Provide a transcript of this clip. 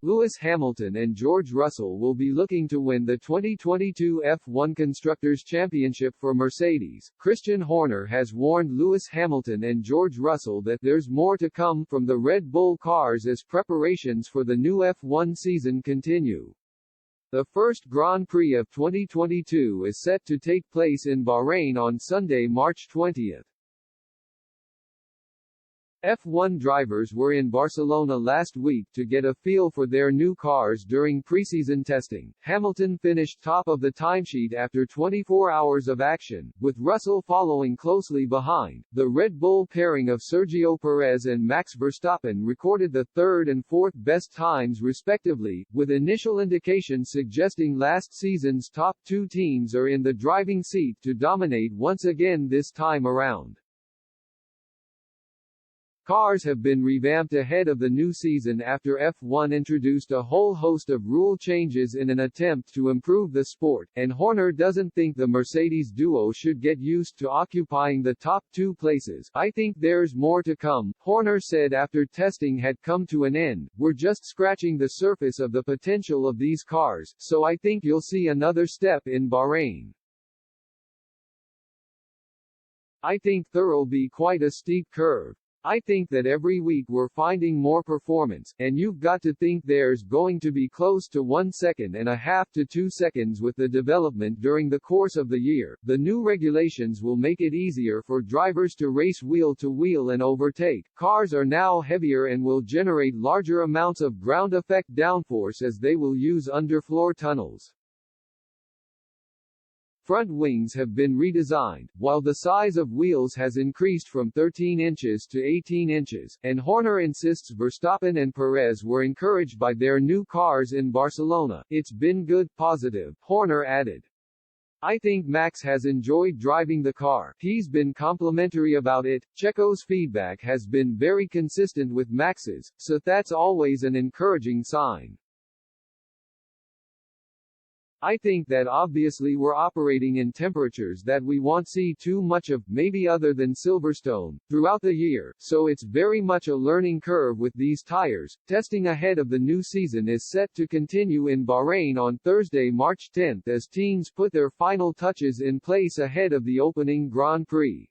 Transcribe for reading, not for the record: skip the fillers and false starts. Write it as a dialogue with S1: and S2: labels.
S1: Lewis Hamilton and George Russell will be looking to win the 2022 F1 Constructors' Championship for Mercedes. Christian Horner has warned Lewis Hamilton and George Russell that there's more to come from the Red Bull cars as preparations for the new F1 season continue. The first Grand Prix of 2022 is set to take place in Bahrain on Sunday, March 20th. F1 drivers were in Barcelona last week to get a feel for their new cars during preseason testing. Hamilton finished top of the timesheet after 24 hours of action, with Russell following closely behind. The Red Bull pairing of Sergio Perez and Max Verstappen recorded the third and fourth best times respectively, with initial indications suggesting last season's top two teams are in the driving seat to dominate once again this time around. Cars have been revamped ahead of the new season after F1 introduced a whole host of rule changes in an attempt to improve the sport, and Horner doesn't think the Mercedes duo should get used to occupying the top two places. "I think there's more to come," Horner said after testing had come to an end. "We're just scratching the surface of the potential of these cars, so I think you'll see another step in Bahrain. I think there'll be quite a steep curve. I think that every week we're finding more performance, and you've got to think there's going to be close to 1.5 seconds to 2 seconds with the development during the course of the year. The new regulations will make it easier for drivers to race wheel to wheel and overtake. Cars are now heavier and will generate larger amounts of ground effect downforce as they will use underfloor tunnels. Front wings have been redesigned, while the size of wheels has increased from 13 inches to 18 inches, and Horner insists Verstappen and Perez were encouraged by their new cars in Barcelona. It's been good, positive, Horner added. I think Max has enjoyed driving the car. He's been complimentary about it. Checo's feedback has been very consistent with Max's, so that's always an encouraging sign. I think that obviously we're operating in temperatures that we won't see too much of, maybe other than Silverstone, throughout the year, so it's very much a learning curve with these tires. Testing ahead of the new season is set to continue in Bahrain on Thursday, March 10th as teams put their final touches in place ahead of the opening Grand Prix.